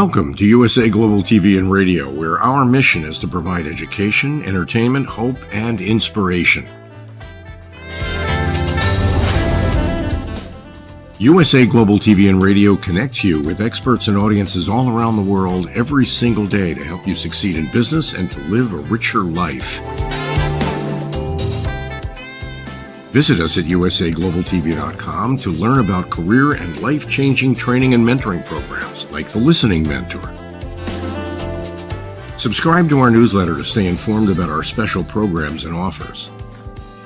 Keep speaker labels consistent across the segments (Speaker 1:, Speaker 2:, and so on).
Speaker 1: Welcome to USA Global TV and Radio, where our mission is to provide education, entertainment, hope, and inspiration. USA Global TV and Radio connects you with experts and audiences all around the world every single day to help you succeed in business and to live a richer life. Visit us at usaglobaltv.com to learn about career and life-changing training and mentoring programs like the Listening Mentor. Subscribe to our newsletter to stay informed about our special programs and offers.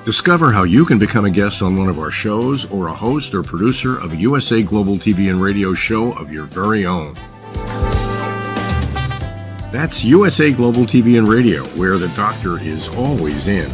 Speaker 1: Discover how you can become a guest on one of our shows or a host or producer of a USA Global TV and Radio show of your very own. That's USA Global TV and Radio, where the doctor is always in.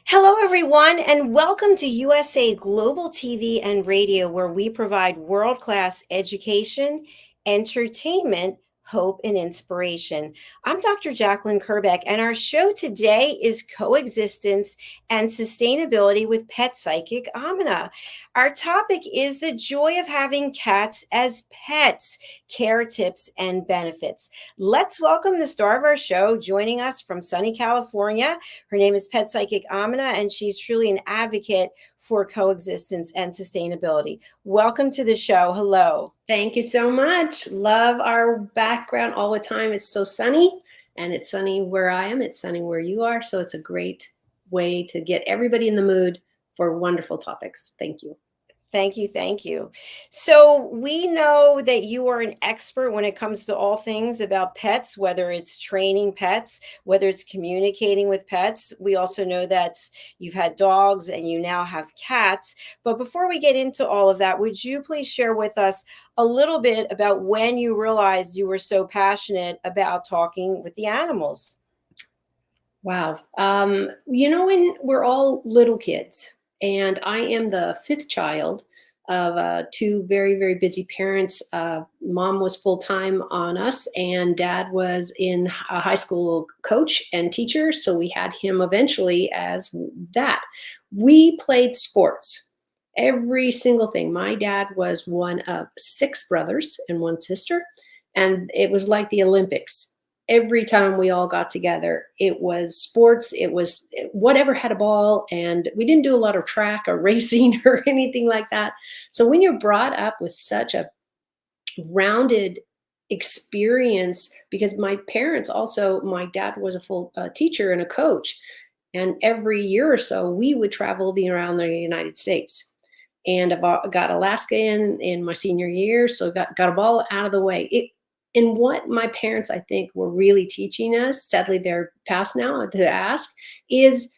Speaker 2: Hello, everyone, and welcome to USA Global TV and Radio, where we provide world-class education, entertainment, hope, and inspiration. I'm Dr. Jacalyn Kerbeck, and our show today is Coexistence and Sustainability with Pet Psychic Aminah. Our topic is the joy of having cats as pets, care tips and benefits. Let's welcome the star of our show, joining us from sunny California. Her name is Pet Psychic Aminah, and she's truly an advocate for coexistence and sustainability. Welcome to the show. Hello.
Speaker 3: Thank you so much. Love our background all the time. It's so sunny, and it's sunny where I am. It's sunny where you are. So it's a great way to get everybody in the mood for wonderful topics. Thank you.
Speaker 2: Thank you. Thank you. So we know that you are an expert when it comes to all things about pets, whether it's training pets, whether it's communicating with pets. We also know that you've had dogs and you now have cats. But before we get into all of that, would you please share with us a little bit about when you realized you were so passionate about talking with the animals?
Speaker 3: Wow. When we're all little kids, and I am the fifth child of two very, very busy parents. Mom was full-time on us, and dad was in a high school coach and teacher. So we had him eventually as that. We played sports, every single thing. My dad was one of six brothers and one sister, and it was like the Olympics. Every time we all got together, it was sports, it was whatever had a ball, and we didn't do a lot of track or racing or anything like that. So when you're brought up with such a rounded experience, because my parents also, my dad was a full teacher and a coach, and every year or so we would travel around the United States. And I got Alaska in my senior year, so got a ball out of the way. And what my parents, I think, were really teaching us, sadly they're past now to ask, is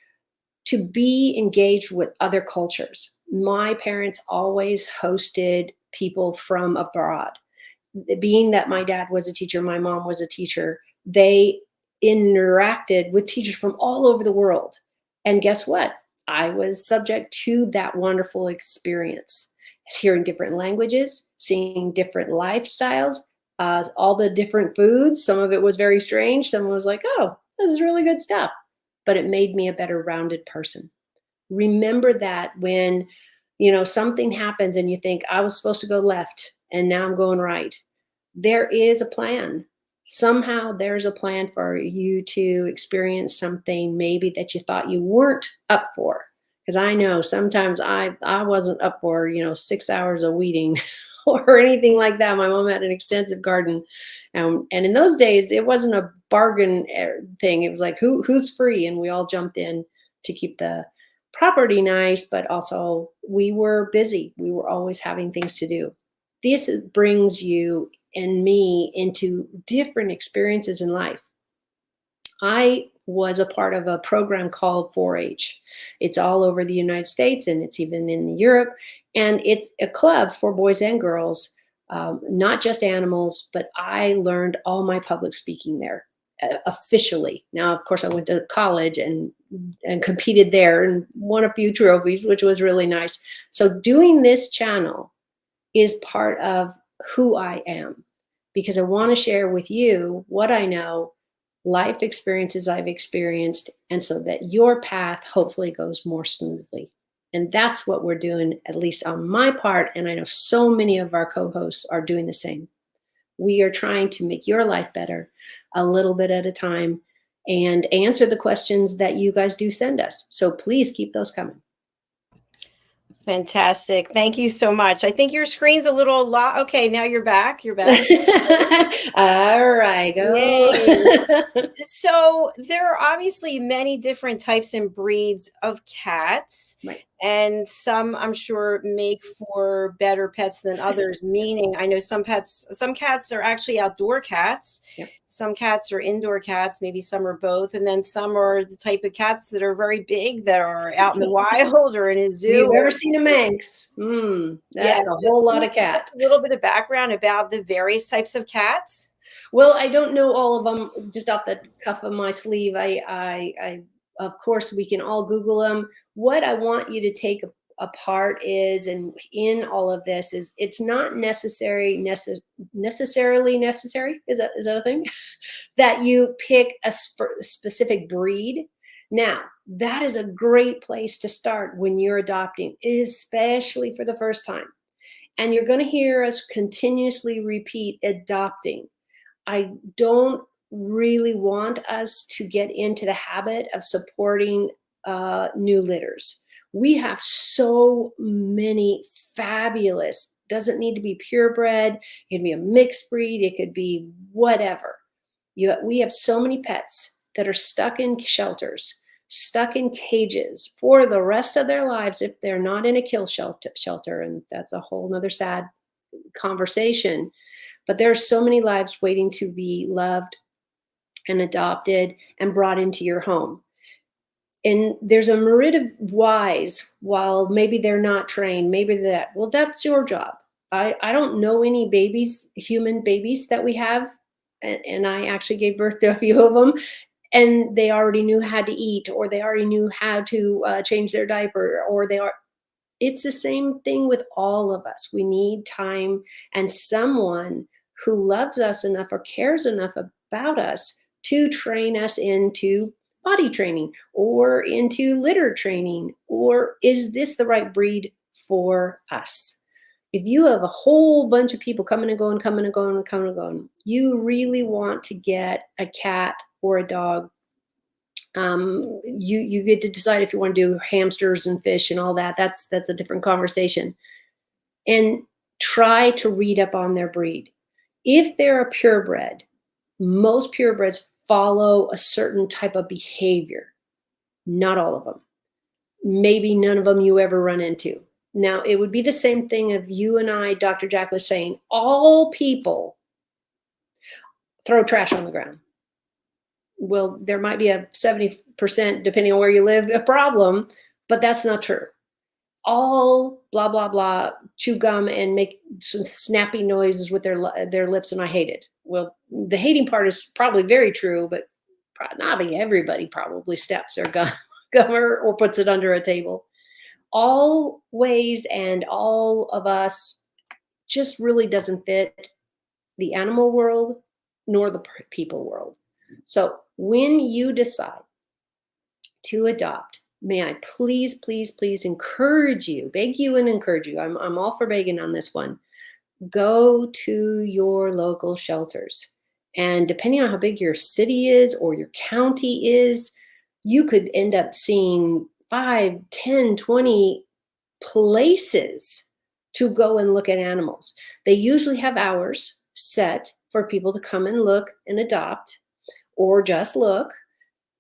Speaker 3: to be engaged with other cultures. My parents always hosted people from abroad. Being that my dad was a teacher, my mom was a teacher, they interacted with teachers from all over the world. And guess what? I was subject to that wonderful experience, hearing different languages, seeing different lifestyles, all the different foods. Some of it was very strange. Some was like, oh, this is really good stuff. But it made me a better rounded person. Remember that when, something happens and you think I was supposed to go left and now I'm going right. There is a plan. Somehow there's a plan for you to experience something maybe that you thought you weren't up for. Because I know sometimes I wasn't up for, 6 hours of weeding or anything like that. My mom had an extensive garden. And in those days, it wasn't a bargain thing. It was like, who's free? And we all jumped in to keep the property nice, but also we were busy. We were always having things to do. This brings you and me into different experiences in life. I was a part of a program called 4-H. It's all over the United States, and it's even in Europe. And it's a club for boys and girls, not just animals, but I learned all my public speaking there officially. Now, of course, I went to college and competed there and won a few trophies, which was really nice. So doing this channel is part of who I am, because I want to share with you what I know, life experiences I've experienced, and so that your path hopefully goes more smoothly. And that's what we're doing, at least on my part. And I know so many of our co-hosts are doing the same. We are trying to make your life better a little bit at a time and answer the questions that you guys do send us. So please keep those coming.
Speaker 2: Fantastic. Thank you so much. I think your screen's a little okay, now you're back. You're back.
Speaker 3: All right, go.
Speaker 2: Yay. So there are obviously many different types and breeds of cats.
Speaker 3: Right.
Speaker 2: And some, I'm sure, make for better pets than others, meaning I know some cats are actually outdoor cats.
Speaker 3: Yep.
Speaker 2: Some cats are indoor cats, maybe some are both. And then some are the type of cats that are very big, that are out in the wild or in a zoo.
Speaker 3: You've ever seen a Manx? That's a whole lot of cat.
Speaker 2: A little bit of background about the various types of cats.
Speaker 3: Well, I don't know all of them just off the cuff of my sleeve. I of course, we can all Google them. What I want you to take apart is, and in all of this is, it's not necessarily necessary. Is that a thing? That you pick a specific breed. Now, that is a great place to start when you're adopting, especially for the first time. And you're going to hear us continuously repeat adopting. I don't really want us to get into the habit of supporting new litters. We have so many fabulous, doesn't need to be purebred, it can be a mixed breed, it could be whatever. We have so many pets that are stuck in shelters, stuck in cages for the rest of their lives if they're not in a kill shelter, and that's a whole nother sad conversation. But there are so many lives waiting to be loved and adopted and brought into your home. And there's a myriad of whys, while maybe they're not trained, maybe that, well, that's your job. I don't know any babies, human babies that we have, and I actually gave birth to a few of them, and they already knew how to eat, or they already knew how to change their diaper, or it's the same thing with all of us. We need time and someone who loves us enough or cares enough about us to train us into potty training or into litter training, or is this the right breed for us? If you have a whole bunch of people coming and going, you really want to get a cat or a dog. You get to decide if you want to do hamsters and fish and all that. That's a different conversation. And try to read up on their breed. If they're a purebred, most purebreds follow a certain type of behavior. Not all of them. Maybe none of them you ever run into. Now, it would be the same thing if you and I, Dr. Jacalyn, saying all people throw trash on the ground. Well, there might be a 70%, depending on where you live, a problem, but that's not true. All blah, blah, blah, chew gum and make some snappy noises with their lips, and I hate it. Well, the hating part is probably very true, but not everybody probably steps or gum or puts it under a table. All ways and all of us just really doesn't fit the animal world nor the people world. So when you decide to adopt, may I please, please, please encourage you, beg you and encourage you. I'm all for begging on this one. Go to your local shelters. And depending on how big your city is or your county is, you could end up seeing 5, 10, 20 places to go and look at animals. They usually have hours set for people to come and look and adopt, or just look.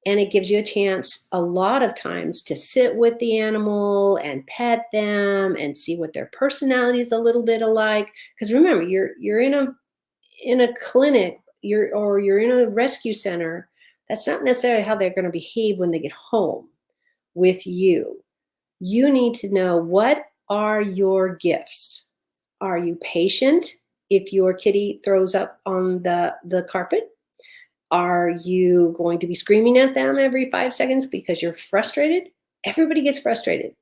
Speaker 3: And it gives you a chance a lot of times to sit with the animal and pet them and see what their personality is a little bit alike. Because remember, you're in a clinic, you're in a rescue center. That's not necessarily how they're going to behave when they get home with you. You need to know, what are your gifts? Are you patient if your kitty throws up on the carpet? Are you going to be screaming at them every 5 seconds because you're frustrated? Everybody gets frustrated.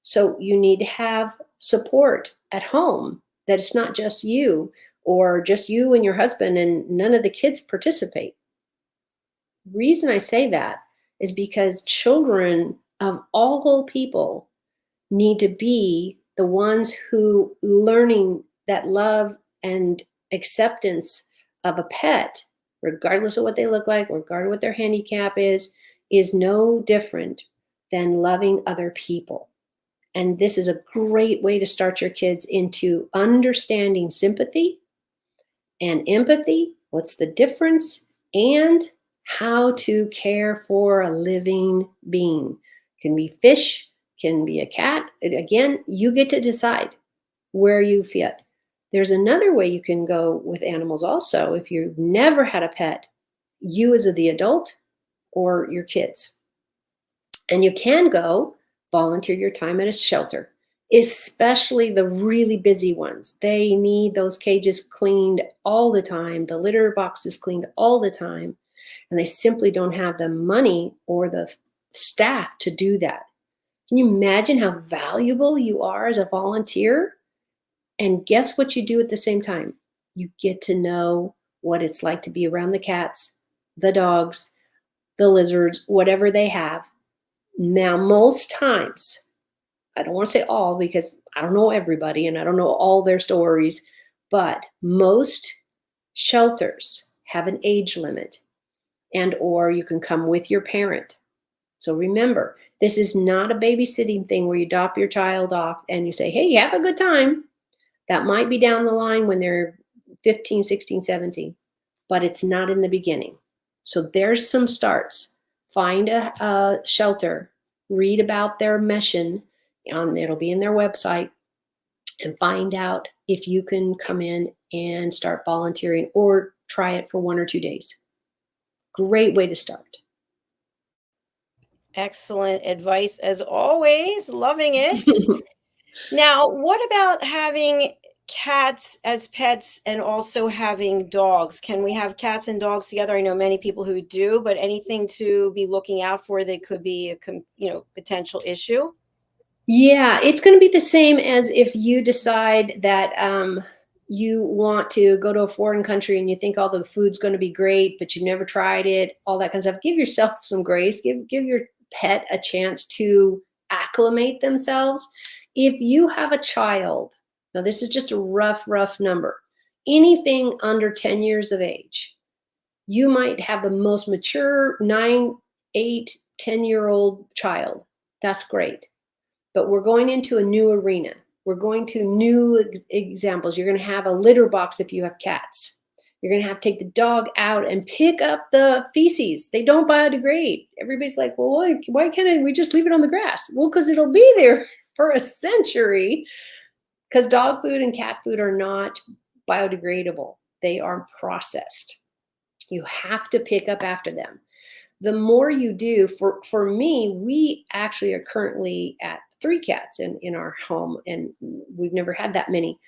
Speaker 3: So you need to have support at home, that it's not just you or just you and your husband and none of the kids participate. Reason I say that is because children of all people need to be the ones who learning that love and acceptance of a pet, regardless of what they look like, regardless of what their handicap is no different than loving other people. And this is a great way to start your kids into understanding sympathy and empathy. What's the difference? And how to care for a living being. Can be fish, can be a cat. Again, you get to decide where you fit. There's another way you can go with animals also. If you've never had a pet, you as the adult or your kids. And you can go volunteer your time at a shelter, especially the really busy ones. They need those cages cleaned all the time, the litter boxes cleaned all the time, and they simply don't have the money or the staff to do that. Can you imagine how valuable you are as a volunteer? And guess what you do at the same time? You get to know what it's like to be around the cats, the dogs, the lizards, whatever they have. Now, most times, I don't want to say all because I don't know everybody and I don't know all their stories, but most shelters have an age limit, and or you can come with your parent. So remember, this is not a babysitting thing where you drop your child off and you say, hey, have a good time. That might be down the line when they're 15, 16, 17, but it's not in the beginning. So there's some starts. Find a shelter, read about their mission, it'll be in their website, and find out if you can come in and start volunteering or try it for 1 or 2 days. Great way to start.
Speaker 2: Excellent advice as always. Loving it. Now, what about having cats as pets and also having dogs? Can we have cats and dogs together? I know many people who do, but anything to be looking out for that could be a potential issue?
Speaker 3: Yeah, it's going to be the same as if you decide that you want to go to a foreign country and you think all the food's going to be great, but you've never tried it, all that kind of stuff. Give yourself some grace. Give your pet a chance to acclimate themselves. If you have a child, now this is just a rough number, anything under 10 years of age, you might have the most mature 9, 8, 10-year-old child. That's great. But we're going into a new arena. We're going to new examples. You're going to have a litter box if you have cats. You're going to have to take the dog out and pick up the feces. They don't biodegrade. Everybody's like, well, why can't we just leave it on the grass? Well, because it'll be there for a century, because dog food and cat food are not biodegradable. They are processed. You have to pick up after them. The more you do, for me, we actually are currently at 3 cats in our home, and we've never had that many.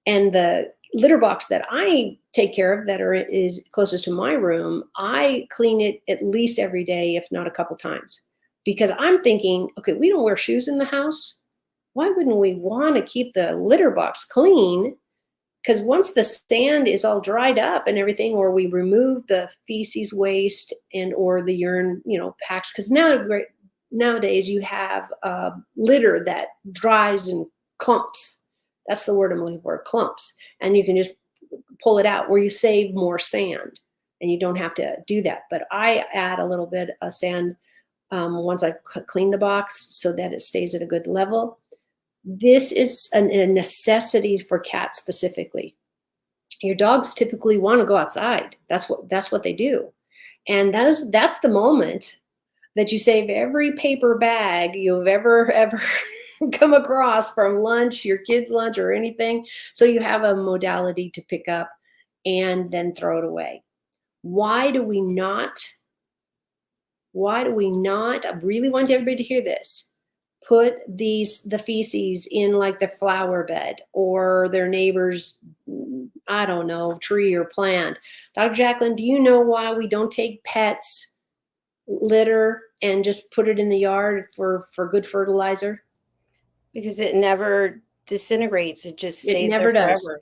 Speaker 3: And the litter box that I take care of is closest to my room, I clean it at least every day, if not a couple times, because I'm thinking, okay, we don't wear shoes in the house. Why wouldn't we want to keep the litter box clean? Because once the sand is all dried up and everything, or we remove the feces waste and or the urine, packs, because nowadays you have litter that dries in clumps. That's the word I'm looking for, clumps. And you can just pull it out where you save more sand and you don't have to do that. But I add a little bit of sand once I clean the box so that it stays at a good level. This is a necessity for cats specifically. Your dogs typically want to go outside. That's what they do. And that's the moment that you save every paper bag you've ever come across from lunch, your kid's lunch or anything. So you have a modality to pick up and then throw it away. Why do we not, I really want everybody to hear this, put the feces in like the flower bed or their neighbor's, I don't know, tree or plant? Dr. Jacalyn, do you know why we don't take pets litter and just put it in the yard for good fertilizer?
Speaker 2: Because it never disintegrates. It just stays there forever.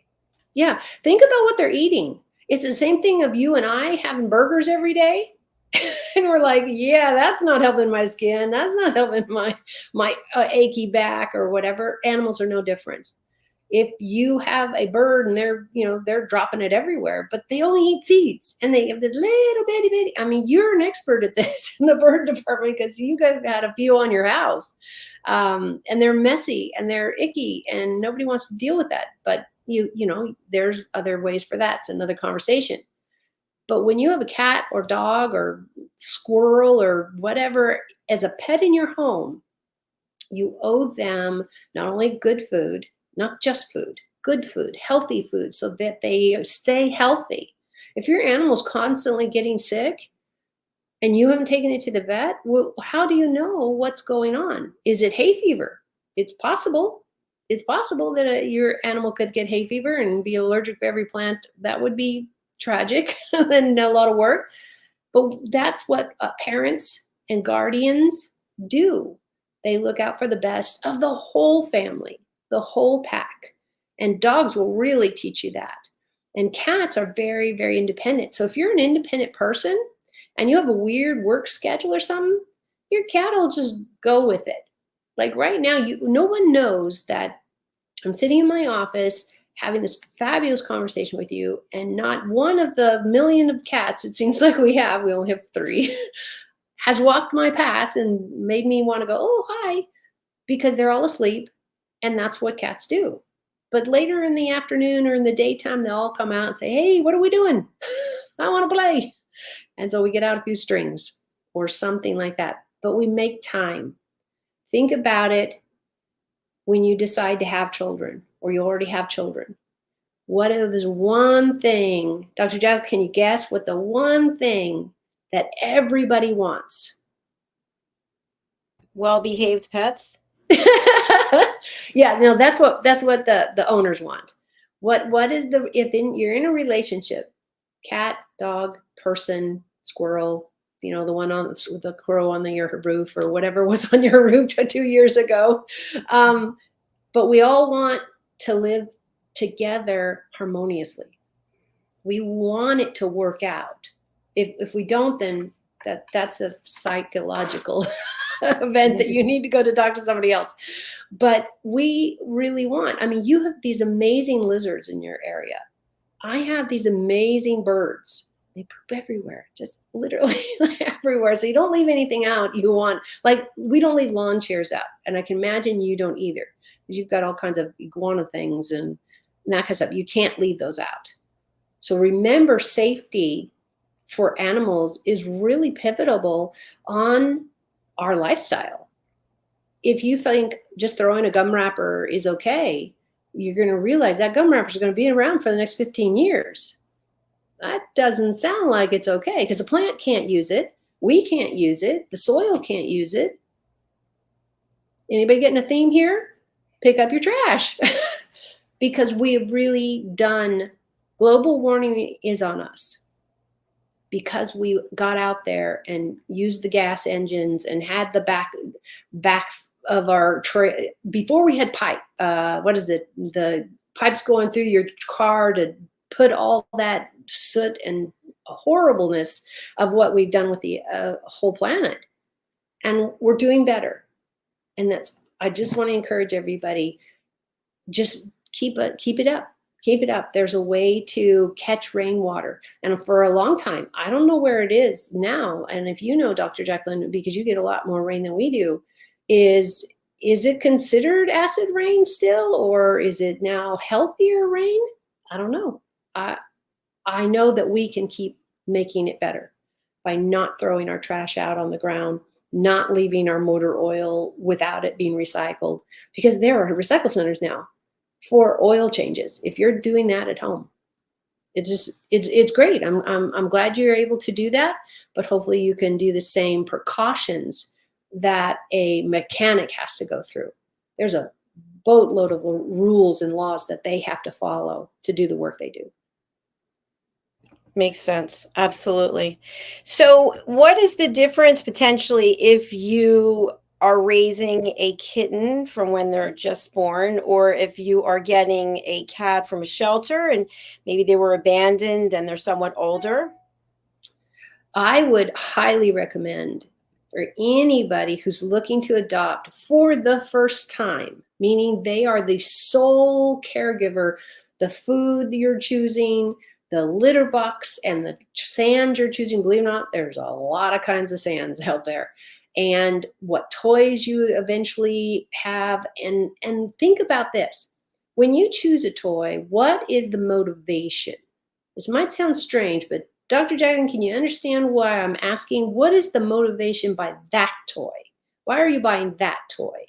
Speaker 3: Yeah. Think about what they're eating. It's the same thing of you and I having burgers every day. And we're like, yeah, that's not helping my skin. That's not helping my achy back or whatever. Animals are no different. If you have a bird and they're dropping it everywhere, but they only eat seeds and they have this little bitty. I mean, you're an expert at this in the bird department because you guys had a few on your house, and they're messy and they're icky and nobody wants to deal with that. But there's other ways for that. It's another conversation. But when you have a cat or dog or squirrel or whatever as a pet in your home, you owe them not only good food, not just food, good food, healthy food, so that they stay healthy. If your animal's constantly getting sick and you haven't taken it to the vet, well, how do you know what's going on? Is it hay fever? It's possible. It's possible that your animal could get hay fever and be allergic to every plant. That would be tragic and a lot of work. But that's what parents and guardians do. They look out for the best of the whole family, the whole pack. And dogs will really teach you that. And cats are very, very independent. So if you're an independent person and you have a weird work schedule or something, your cat will just go with it. Like right now, no one knows that I'm sitting in my office having this fabulous conversation with you, and not one of the million of cats, it seems like we only have 3, has walked my path and made me want to go, oh, hi, because they're all asleep. And that's what cats do. But later in the afternoon or in the daytime, they'll all come out and say, hey, what are we doing? I want to play. And so we get out a few strings or something like that. But we make time. Think about it when you decide to have children or you already have children. What is one thing, Dr. Jacalyn, can you guess what the one thing that everybody wants?
Speaker 2: Well-behaved pets.
Speaker 3: Yeah, no, that's what the owners want. What is you're in a relationship, cat, dog, person, squirrel, the one with the crow on your roof or whatever was on your roof 2 years ago. But we all want to live together harmoniously. We want it to work out. If we don't, then that's a psychological event that you need to go to talk to somebody else. But we really want, you have these amazing lizards in your area. I have these amazing birds. They poop everywhere, just literally everywhere. So you don't leave anything out you want. Like we don't leave lawn chairs out. And I can imagine you don't either. You've got all kinds of iguana things and that kind of stuff. You can't leave those out. So remember, safety for animals is really pivotal on our lifestyle. If you think just throwing a gum wrapper is okay, you're going to realize that gum wrapper is going to be around for the next 15 years. That doesn't sound like it's okay because the plant can't use it. We can't use it. The soil can't use it. Anybody getting a theme here? Pick up your trash because we have really done, global warming is on us because we got out there and used the gas engines and had the back of our before we had pipe. The pipes going through your car to put all that soot and horribleness of what we've done with the whole planet. And we're doing better. And I just want to encourage everybody, just keep it up. Keep it up. There's a way to catch rainwater. And for a long time, I don't know where it is now. And if you know, Dr. Jacalyn, because you get a lot more rain than we do, is it considered acid rain still, or is it now healthier rain? I don't know. I know that we can keep making it better by not throwing our trash out on the ground, not leaving our motor oil without it being recycled, because there are recycle centers now for oil changes. If you're doing that at home, it's great. I'm glad you're able to do that, but hopefully you can do the same precautions that a mechanic has to go through. There's a boatload of rules and laws that they have to follow to do the work they do.
Speaker 2: Makes sense. Absolutely. So what is the difference potentially if you are raising a kitten from when they're just born, or if you are getting a cat from a shelter and maybe they were abandoned and they're somewhat older?
Speaker 3: I would highly recommend for anybody who's looking to adopt for the first time, meaning they are the sole caregiver, the food you're choosing, the litter box, and the sand you're choosing. Believe it or not, there's a lot of kinds of sands out there. And what toys you eventually have. And think about this. When you choose a toy, what is the motivation? This might sound strange, but Dr. Jacalyn, can you understand why I'm asking? What is the motivation by that toy? Why are you buying that toy?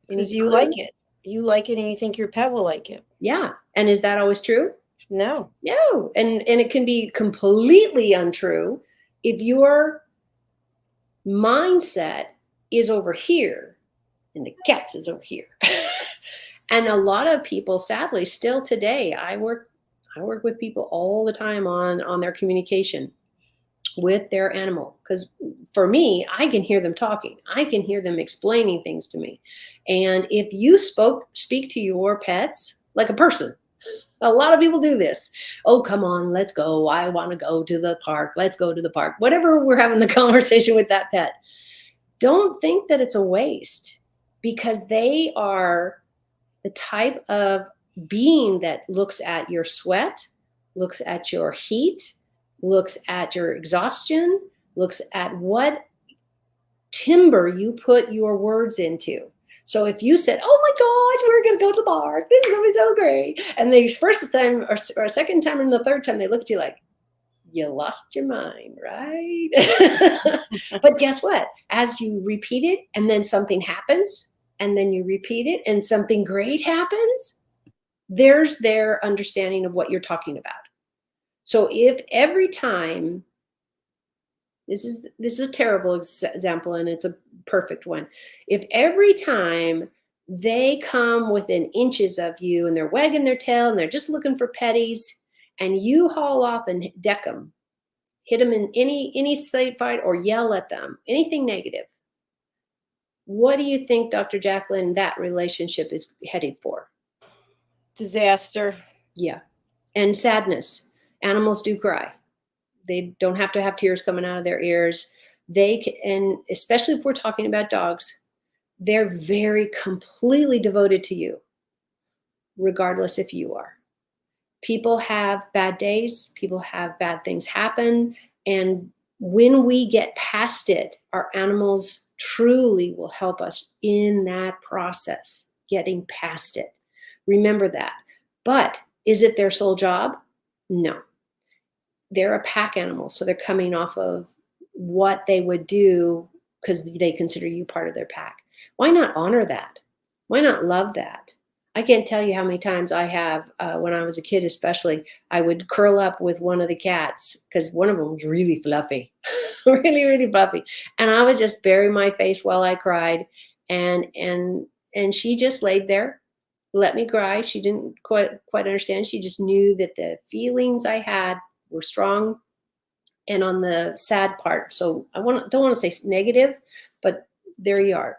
Speaker 2: Because you like it. You like it and you think your pet will like it.
Speaker 3: Yeah. And is that always true?
Speaker 2: No.
Speaker 3: No. And it can be completely untrue if your mindset is over here and the cat's is over here. And a lot of people, sadly, still today, I work with people all the time on their communication with their animal. Because for me, I can hear them talking. I can hear them explaining things to me. And if you speak to your pets like a person, a lot of people do this. Oh, come on, let's go. I want to go to the park. Let's go to the park. Whatever we're having the conversation with that pet. Don't think that it's a waste, because they are the type of being that looks at your sweat, looks at your heat, looks at your exhaustion, looks at what timber you put your words into. So if you said, oh my gosh, we're going to go to the park, this is going to be so great. And the first time or second time and the third time, they look at you like, you lost your mind, right? But guess what? As you repeat it and then something happens, and then you repeat it and something great happens, there's their understanding of what you're talking about. So if every time, this is a terrible example and it's a perfect one. If every time they come within inches of you and they're wagging their tail and they're just looking for petties, and you haul off and deck them, hit them in any side fight or yell at them, anything negative, what do you think, Dr. Jacalyn, that relationship is headed for?
Speaker 2: Disaster.
Speaker 3: Yeah. And sadness. Animals do cry. They don't have to have tears coming out of their ears. And especially if we're talking about dogs, they're very completely devoted to you, regardless if you are. People have bad days. People have bad things happen. And when we get past it, our animals truly will help us in that process, getting past it. Remember that. But is it their sole job? No. They're a pack animal, so they're coming off of what they would do because they consider you part of their pack. Why not honor that? Why not love that? I can't tell you how many times I have, when I was a kid especially, I would curl up with one of the cats because one of them was really fluffy, really, really fluffy. And I would just bury my face while I cried. And she just laid there, let me cry. She didn't quite understand. She just knew that the feelings I had were strong and on the sad part. So don't want to say negative, but there you are.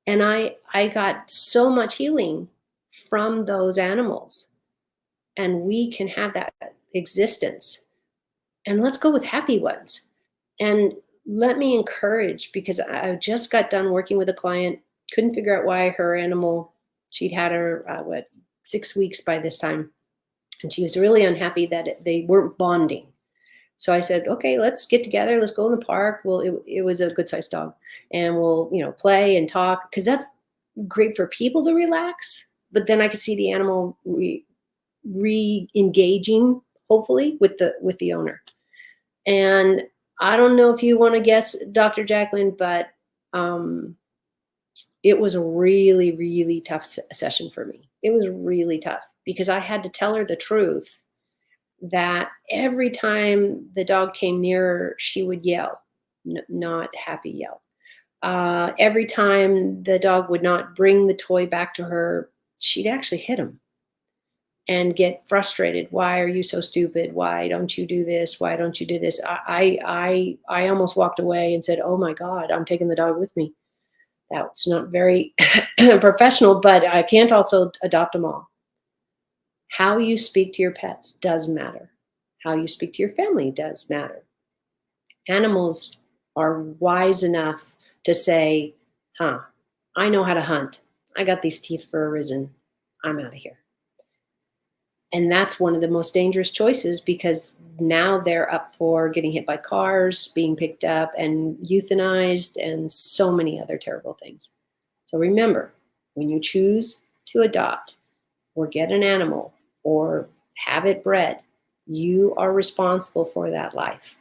Speaker 3: And I got so much healing from those animals, and we can have that existence. And let's go with happy ones. And let me encourage, because I just got done working with a client, couldn't figure out why her animal, she'd had her 6 weeks by this time, and she was really unhappy that they weren't bonding. So I said, okay, let's get together. Let's go in the park. Well, it was a good sized dog, and we'll, play and talk, because that's great for people to relax. But then I could see the animal re-engaging, hopefully, with the owner. And I don't know if you want to guess, Dr. Jacalyn, but it was a really, really tough session for me. It was really tough because I had to tell her the truth that every time the dog came near her, she would yell, not happy yell. Every time the dog would not bring the toy back to her, she'd actually hit him and get frustrated. Why are you so stupid? Why don't you do this? Why don't you do this? I almost walked away and said, oh my God, I'm taking the dog with me. That's not very professional, but I can't also adopt them all. How you speak to your pets does matter. How you speak to your family does matter. Animals are wise enough to say, I know how to hunt. I got these teeth for a reason. I'm out of here. And that's one of the most dangerous choices, because now they're up for getting hit by cars, being picked up and euthanized, and so many other terrible things. So remember, when you choose to adopt or get an animal or have it bred, you are responsible for that life.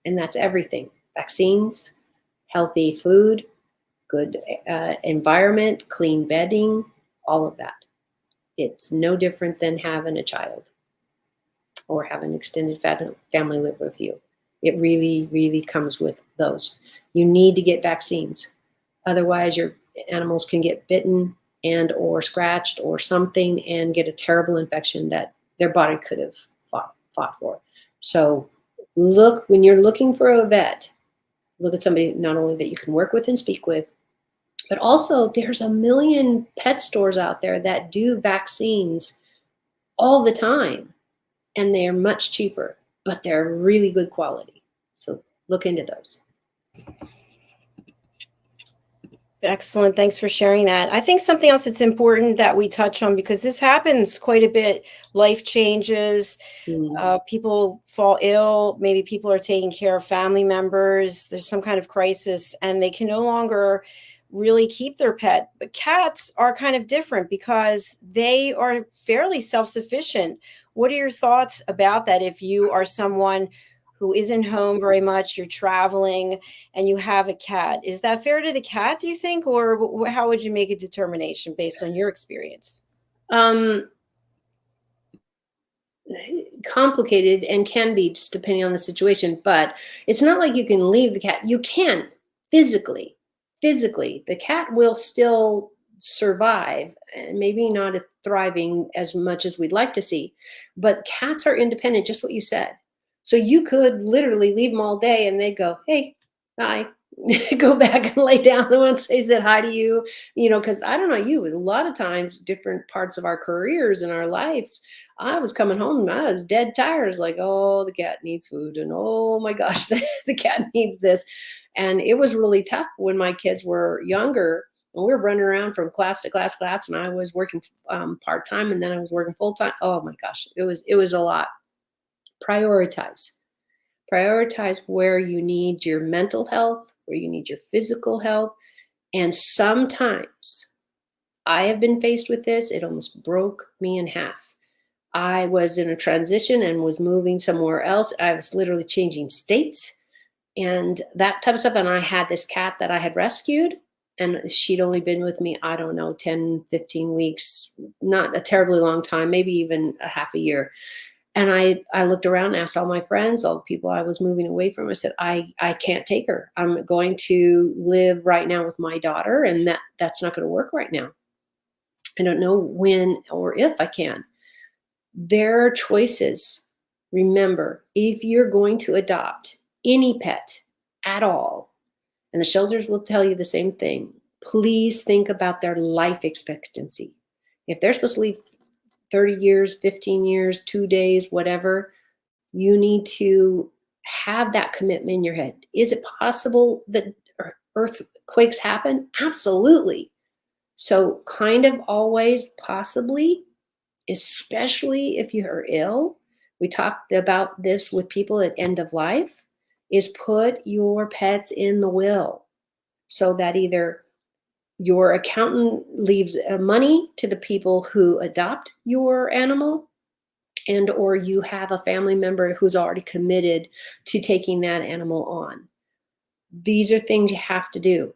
Speaker 3: And that's everything: vaccines, healthy food, good environment, clean bedding, all of that. It's no different than having a child or having an extended family live with you. It really, really comes with those. You need to get vaccines. Otherwise, your animals can get bitten and or scratched or something and get a terrible infection that their body could have fought for. So look, when you're looking for a vet, look at somebody not only that you can work with and speak with, but also there's a million pet stores out there that do vaccines all the time, and they're much cheaper, but they're really good quality. So look into those.
Speaker 2: Excellent. Thanks for sharing that. I think something else that's important that we touch on, because this happens quite a bit, life changes, people fall ill, maybe people are taking care of family members, there's some kind of crisis, and they can no longer really keep their pet. But cats are kind of different because they are fairly self-sufficient. What are your thoughts about that? If you are someone who isn't home very much, you're traveling, and you have a cat, is that fair to the cat, do you think? Or how would you make a determination based on your experience?
Speaker 3: Complicated, and can be, just depending on the situation. But it's not like you can leave the cat. You can physically. The cat will still survive, and maybe not thriving as much as we'd like to see. But cats are independent, just what you said. So you could literally leave them all day and they go, hey, hi, go back and lay down. Once they said hi to you, because I don't know you, a lot of times, different parts of our careers and our lives, I was coming home and I was dead tired. I was like, oh, the cat needs food. And oh my gosh, the cat needs this. And it was really tough when my kids were younger and we were running around from class to class, and I was working part-time, and then I was working full-time. Oh my gosh, it was a lot. Prioritize where you need your mental health, where you need your physical health. And sometimes I have been faced with this. It almost broke me in half. I was in a transition and was moving somewhere else. I was literally changing states and that type of stuff. And I had this cat that I had rescued, and she'd only been with me, I don't know, 10, 15 weeks, not a terribly long time, maybe even a half a year. And I looked around and asked all my friends, all the people I was moving away from, I said, I can't take her. I'm going to live right now with my daughter, and that's not going to work right now. I don't know when or if I can. There are choices. Remember, if you're going to adopt any pet at all, and the shelters will tell you the same thing, please think about their life expectancy. If they're supposed to leave 30 years, 15 years, 2 days, whatever, you need to have that commitment in your head. Is it possible that earthquakes happen? Absolutely. So kind of always possibly, especially if you are ill. We talked about this with people at end of life, is put your pets in the will so that either your accountant leaves money to the people who adopt your animal, and or you have a family member who's already committed to taking that animal on. These are things you have to do.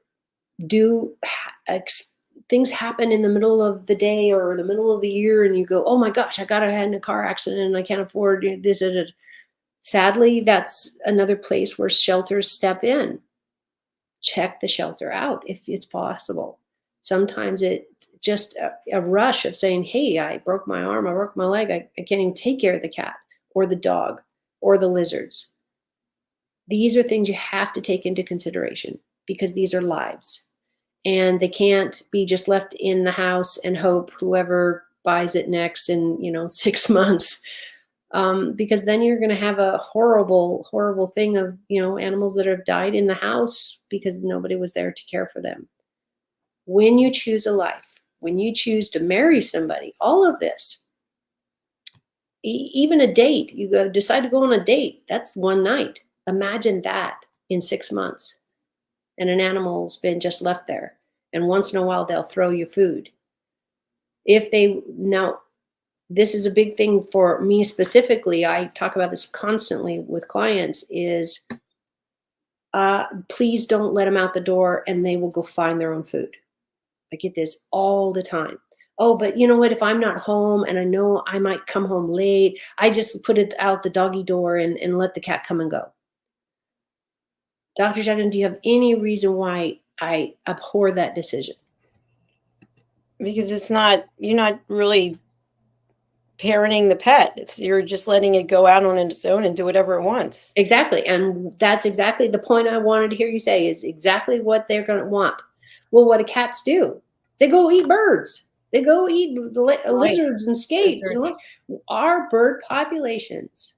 Speaker 3: Things happen in the middle of the day or the middle of the year, and you go, oh my gosh, I got in a car accident and I can't afford this. Sadly, that's another place where shelters step in. Check the shelter out if it's possible. Sometimes it's just a rush of saying, hey, I broke my arm, I broke my leg, I can't even take care of the cat or the dog or the lizards. These are things you have to take into consideration, because these are lives, and they can't be just left in the house and hope whoever buys it next in 6 months. because then you're going to have a horrible, horrible thing of, animals that have died in the house because nobody was there to care for them. When you choose a life, when you choose to marry somebody, all of this, even a date, you decide to go on a date, that's one night. Imagine that in 6 months. And an animal's been just left there. And once in a while, they'll throw you food. Now, this is a big thing for me specifically. I talk about this constantly with clients is, please don't let them out the door and they will go find their own food. I get this all the time. Oh, but you know what? If I'm not home and I know I might come home late, I just put it out the doggy door and let the cat come and go. Dr. Jacalyn, do you have any reason why I abhor that decision?
Speaker 2: Because you're not really parenting the pet. You're just letting it go out on its own and do whatever it wants.
Speaker 3: Exactly. And that's exactly the point I wanted to hear you say, is exactly what they're going to want. Well, what do cats do? They go eat birds. They go eat lizards and skates.
Speaker 2: Lizards.
Speaker 3: Our bird populations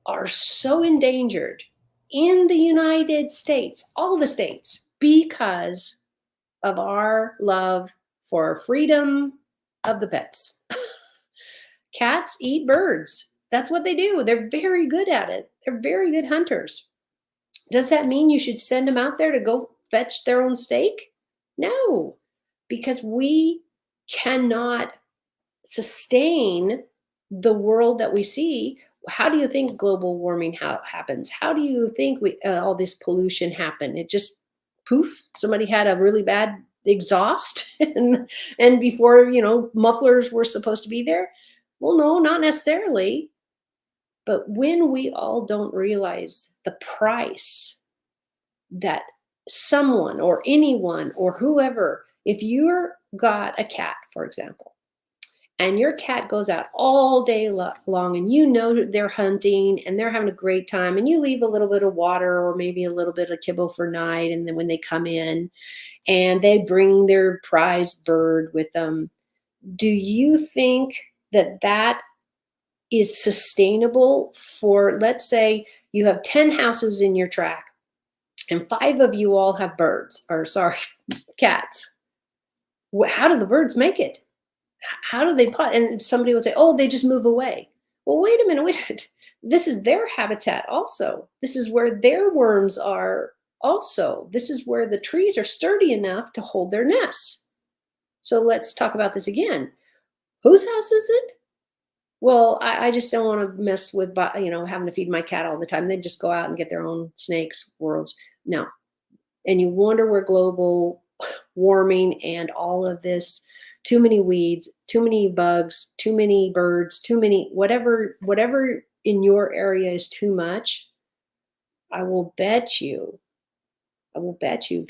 Speaker 3: are so endangered in the United States, all the states, because of our love for freedom of the pets. Cats eat birds. That's what they do. They're very good at it. They're very good hunters. Does that mean you should send them out there to go fetch their own steak? No, because we cannot sustain the world that we see. How do you think global warming happens? How do you think all this pollution happened? It just poof, somebody had a really bad exhaust and before, mufflers were supposed to be there. Well, no, not necessarily. But when we all don't realize the price that someone or anyone or whoever, if you're got a cat, for example, and your cat goes out all day long and they're hunting and they're having a great time and you leave a little bit of water or maybe a little bit of kibble for night, and then when they come in and they bring their prize bird with them, do you think that is sustainable for, let's say you have 10 houses in your track and 5 of you all have cats. How do the birds make it? How do they and somebody would say, oh, they just move away. Well, wait a minute. This is their habitat also. This is where their worms are also. This is where the trees are sturdy enough to hold their nests. So let's talk about this again. Whose house is it? Well, I just don't want to mess with, having to feed my cat all the time. They just go out and get their own snakes, worlds. No. And you wonder where global warming and all of this, too many weeds, too many bugs, too many birds, too many, whatever in your area is too much. I will bet you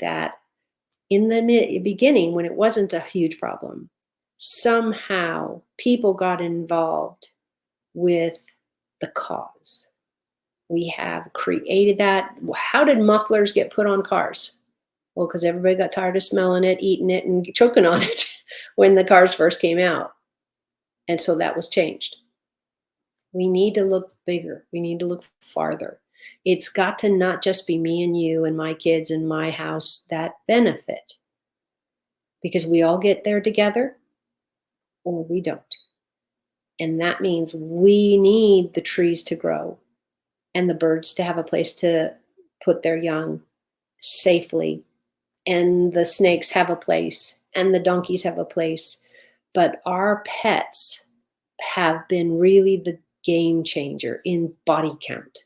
Speaker 3: that in the beginning, when it wasn't a huge problem, somehow people got involved with the cause. We have created that. How did mufflers get put on cars? Well, because everybody got tired of smelling it, eating it, and choking on it when the cars first came out. And so that was changed. We need to look bigger. We need to look farther. It's got to not just be me and you and my kids and my house that benefit, because we all get there together or we don't. And that means we need the trees to grow and the birds to have a place to put their young safely, and the snakes have a place and the donkeys have a place. But our pets have been really the game changer in body count.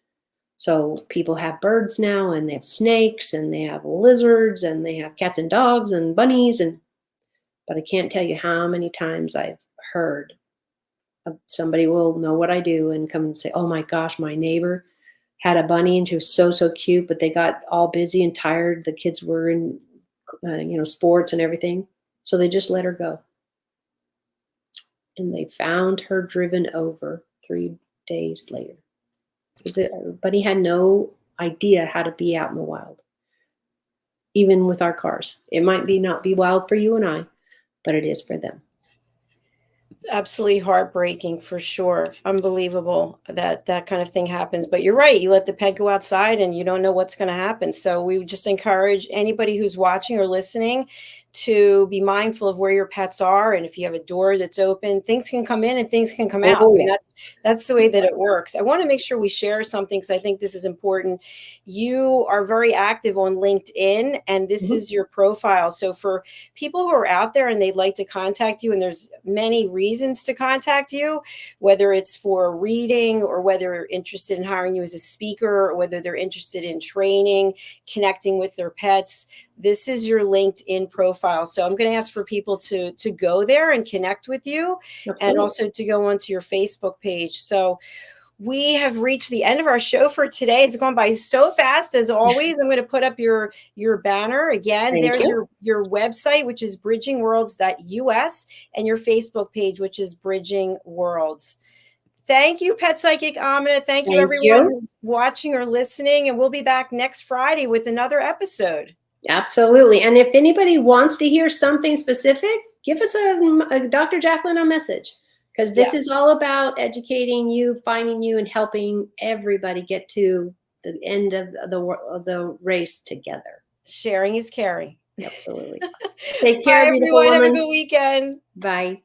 Speaker 3: So people have birds now, and they have snakes, and they have lizards, and they have cats and dogs and bunnies. But I can't tell you how many times I've heard somebody will know what I do and come and say, oh my gosh, my neighbor had a bunny and she was so cute, but they got all busy and tired. The kids were in, sports and everything. So they just let her go. And they found her driven over 3 days later. Bunny had no idea how to be out in the wild, even with our cars. It might not be wild for you and I, but it is for them.
Speaker 2: Absolutely heartbreaking for sure. Unbelievable that that kind of thing happens. But you're right. You let the pet go outside and you don't know what's going to happen. So we would just encourage anybody who's watching or listening to be mindful of where your pets are. And if you have a door that's open, things can come in and things can come out.
Speaker 3: Oh,
Speaker 2: I mean,
Speaker 3: yeah.
Speaker 2: that's the way that it works. I want to make sure we share something because I think this is important. You are very active on LinkedIn and this is your profile. So for people who are out there and they'd like to contact you, and there's many reasons to contact you, whether it's for reading or whether they're interested in hiring you as a speaker or whether they're interested in training, connecting with their pets, this is your LinkedIn profile. So I'm going to ask for people to go there and connect with you.
Speaker 3: Absolutely.
Speaker 2: And also to go onto your Facebook page. So we have reached the end of our show for today. It's gone by so fast, as always. I'm going to put up your banner again.
Speaker 3: Thank
Speaker 2: There's
Speaker 3: you.
Speaker 2: your website, which is bridgingworlds.us, and your Facebook page, which is Bridging Worlds. Thank you, Pet Psychic Aminah. Thank you, everyone who's watching or listening. And we'll be back next Friday with another episode.
Speaker 3: Absolutely. And if anybody wants to hear something specific, give us a Dr. Jacalyn a message. Because this is all about educating you, finding you, and helping everybody get to the end of the race together.
Speaker 2: Sharing is caring.
Speaker 3: Absolutely. Take care,
Speaker 2: Bye,
Speaker 3: beautiful
Speaker 2: everyone.
Speaker 3: woman.
Speaker 2: Have a good weekend.
Speaker 3: Bye.